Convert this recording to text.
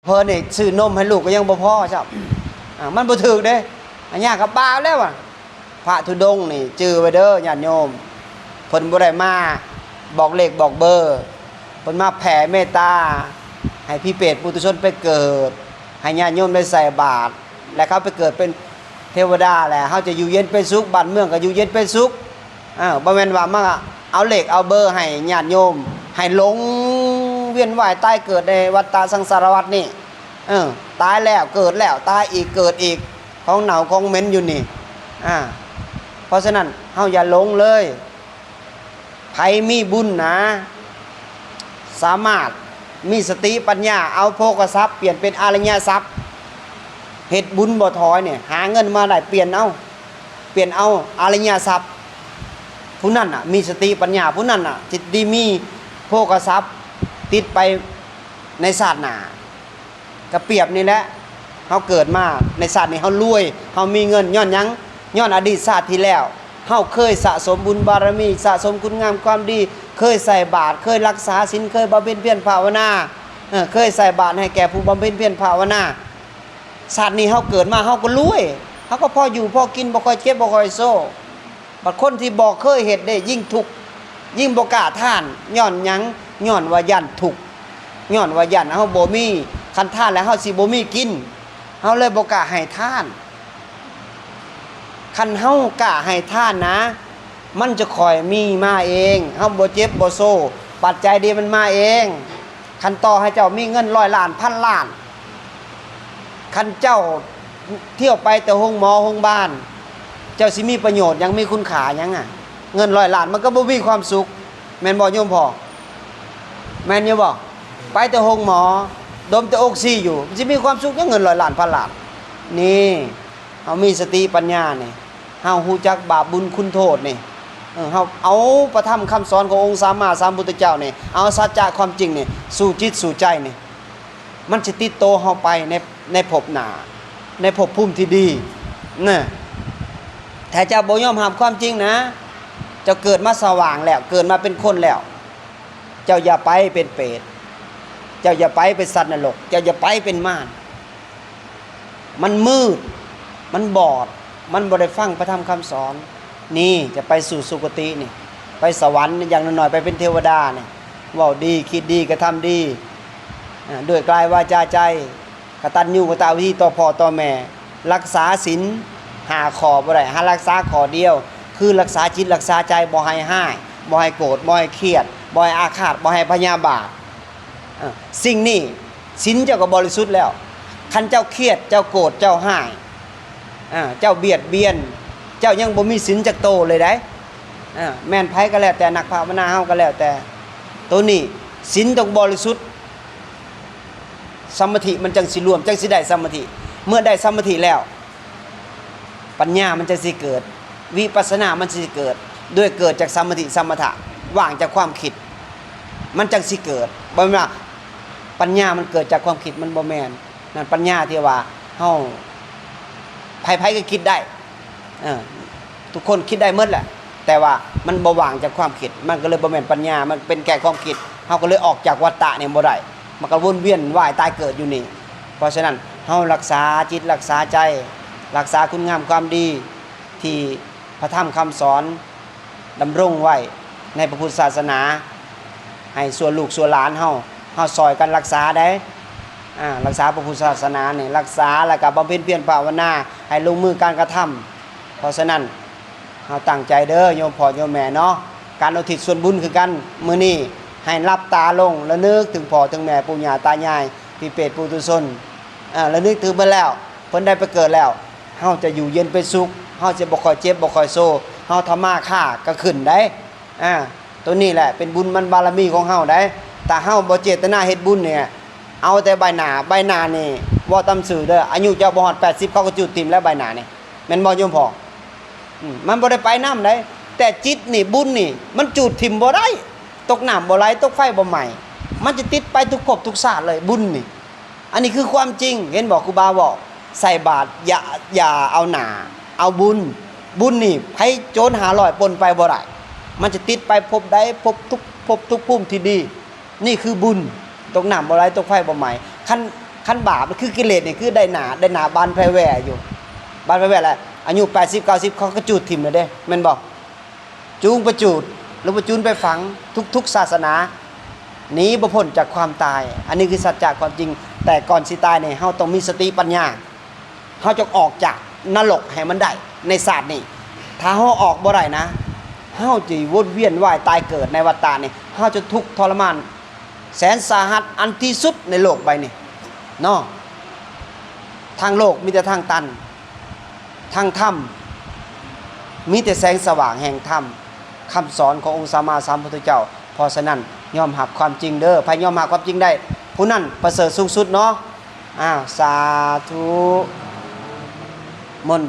เพิ่นนี่ซื้อนมให้ลูกก็ยังบ่พอครับมันบ่ถูกเด้อันนี้ก็บาปแล้วอ่ะพระธุดงค์นี่จื้อไว้เด้อญาติโยมเพิ่นบ่ได้มาบอกเลขบอกเบอร์เพิ่นมาแผ่เมตตาให้พี่เปรตปุถุชนไปเกิดให้ญาติโยมได้ใส่บาตรและเขาไปเกิดเป็นเทวดาแหละเขาจะอยู่เย็นเป็นสุขบ้านเมืองก็อยู่เย็นเป็นสุขบ่แม่นว่ามาเอาเลขเอาเบอร์ให้ญาติโยมให้หลงเวียนว่ายตายเกิดในวัฏฏะสังสารวัฏนี่ตายแล้วเกิดแล้วตายอีกเกิดอีกของเหนาของเหม็นอยู่นี่เพราะฉะนั้นเฮาอย่าหลงเลยไผมีบุญนะสามารถมีสติปัญญาเอาโภคทรัพย์เปลี่ยนเป็นอริยทรัพย์เฮ็ดบุญบ่ถอยเนี่ยหาเงินมาได้เปลี่ยนเอาอริยทรัพย์ผู้นั้นน่ะมีสติปัญญาผู้นั้นน่ะจิตดีมีโภคทรัพย์ติดไปในศาสตร์หน้าก็เปรียบนี่แหละเฮาเกิดมาในศาสตร์นี้เฮารวยเฮามีเงินย้อนหยังย้อนอดีตชาติที่แล้วเฮาเคยสะสมบุญบารมีสะสมคุณงามความดีเคยใส่บาตรเคยรักษาศีลเคยบำเพ็ญเพียรภาวนาเคยใส่บาตรให้แก่ผู้บำเพ็ญเพียรภาวนาชาตินี้เฮาเกิดมาเฮาก็รวยเฮาก็พออยู่พอกินบ่ค่อยเจ็บบ่ค่อยโซ่บัดคนที่บ่เคยเฮ็ดได้ยิ่งทุกข์ยิ่งบ่กล้าท่านย้อนหยังย้อนว่ายันทุกข์ย้อนว่ายันเฮาบ่มีคันท่านแล้วเฮาสิบ่มีกินเฮาเลยบ่กล้าให้ท่านคันเฮากล้าให้ท่านนะมันจะค่อยมีมาเองเฮาบ่เจ็บบ่โซ่ปัจจัยดีมันมาเองคันต่อให้เจ้ามีเงิน100 ล้านพันล้านคันเจ้าเที่ยวไปแต่โรงหมอโรงบ้านเจ้าสิมีประโยชน์ยังมีคุณค่ายังเงิน100 ล้านมันก็บ่มีความสุขแม่นบ่โยมพ่อแม่นอยู่บ่ไปแต่โรงหมอดมแต่ออกซิอยู่สิมีความสุขยังเงิน100 ล้านพันล้านนี่เฮามีสติปัญญานี่เฮาฮู้จักบาปบุญคุณโทษนี่เฮาเอาประธรรมคำสอนขององค์สัมมาสัมพุทธเจ้านี่เอาสัจจะความจริงนี่สู่จิตสู่ใจนี่มันสิติดโตเฮาไปในภพหน้าในภพภูมิที่ดีนะถ้าเจ้าบ่ยอมรับความจริงนะเจ้าเกิดมาสว่างแล้วเกิดมาเป็นคนแล้วเจ้าอย่าไปเป็นเปรตเจ้าอย่าไปเป็นสัตว์นรกเจ้าอย่าไปเป็นมารมันมืดมันบอดมันบ่ได้ฟังพระธรรมคำสอนนี่จะไปสู่สุคตินี่ไปสวรรค์อย่างน้อยๆไปเป็นเทวดานี่เว้าดีคิดดีกระทำดีด้วยกายวาจาใจกตัญญูกตเวทีต่อพ่อต่อแม่รักษาศีล5 ข้อบ่ได้หารักษาข้อเดียวคือรักษาจิตรักษาใจบ่ให้ห้ายบ่ให้โกรธบ่ให้เครียดบ่ให้อาฆาตบ่ให้พยาบาทสิ่งนี้ศีลเจ้าก็บริสุทธิ์แล้วคันเจ้าเครียดเจ้าโกรธเจ้าห้ายเจ้าเบียดเบียนเจ้ายังบ่มีศีลจักโตเลยได้แม่นไผก็แล้วแต่นักภาวนาเฮาก็แล้วแต่ตัวนี้ศีลต้องบริสุทธิ์สมาธิมันจังสิรวมจังสิได้สมาธิเมื่อได้สมาธิแล้วปัญญามันจะสิเกิดวิปัสสนามันสิเกิดด้วยเกิดจากสมาธิสมถะว่างจากความคิดมันจังสิเกิดบ่แม่นว่าปัญญามันเกิดจากความคิดมันบ่แม่นนั่นปัญญาที่ว่าเฮาไผๆก็คิดได้ทุกคนคิดได้หมดแหละแต่ว่ามันบ่ว่างจากความคิดมันก็เลยบ่แม่นปัญญามันเป็นแค่ความคิดเฮาก็เลยออกจากวัฏฏะนี่บ่ได้มันก็วนเวียนว่ายตายเกิดอยู่นี่เพราะฉะนั้นเฮารักษาจิตรักษาใจรักษาคุณงามความดีที่พระธรรมคำสอนดำรงไว้ในพระพุทธศาสนาให้ส่วนลูกส่วนหลานเฮาซอยกันรักษาได้รักษาพระพุทธศาสนานี่รักษาแล้วก็บำเพ็ญเพียรภาวนาให้ลงมือการกระทำเพราะฉะนั้นเฮาตั้งใจเด้อโยมพ่อโยมแม่เนาะการอุทิศส่วนบุญคือกันมื้อนี้ให้รับตาลงแล้วนึกถึงพ่อถึงแม่ปู่ย่าตายายพี่เปรตปุถุชนแล้วนึกถึงเพิ่นแล้วเพิ่นได้ไปเกิดแล้วเฮาจะอยู่เย็นเป็นสุขเฮาจะบ่ค่อยเจ็บบ่ค่อยโซเฮาทำมาค้าก็ขึ้นได้ตัวนี้แหละเป็นบุญมันบารมีของเฮาได้แต่เฮาบ่เจตนาเฮ็ดบุญเนี่ยเอาแต่ใบหน้านี่บ่ตำสื่อเด้ออายุเจ้าบ่ฮอด80เขาก็จุดทิ่มแล้วใบหน้านี่แม่นบ่โยมพ่อมันบ่ได้ไปน้ำได้แต่จิตนี่บุญนี่มันจุดทิ่มบ่ได้ตกน้ำบ่ไหลตกไฟบ่ไหม้มันจะติดไปทุกภพทุกชาติเลยบุญนี่อันนี้คือความจริงเห็นบอกครูบาบอกใส่บาตรอย่าเอาหน้าเอาบุญนี่ให้โจร500ปนไปบ่ได้มันจะติดไปภพใดภพทุกภูมิที่ดีนี่คือบุญตกน้ำบ่ไหลตกไฟบ่ไหม้ ขั้นบาปคือกิเลสนี่คือได้หนาบานแพรแหวอยู่บานแพรแหวอะไรอายุ80 90เขาก็จูดถิ่มเลยเด้แม่นบ่จูงไปจูดหรือว่าจูนไปฝังทุกศาสนาหนีบ่พ้นจากความตาย อันนี้คือสัจจะความจริงแต่ก่อนสิตายเนี่ยเฮาต้องมีสติปัญญาเฮาจะออกจากนรกให้มันได้ในศาสตร์นี้ถ้าเฮาออกบ่ได้นะเฮาจะวนเวียนว่ายตายเกิดในวัฏฏะนี่เฮาจะทุกข์ทรมานแสนสาหัสอันที่สุดในโลกใบนี้เนาะทางโลกมีแต่ทางตันทางถ้ำมีแต่แสงสว่างแห่งถ้ำคำสอนขององค์สัมมาสัมพุทธเจ้าเพราะฉะนั้นยอมรับความจริงเด้อพยายอมรับความจริงได้ผู้นั้นประเสริฐสูงสุดเนาะสาธุมนต์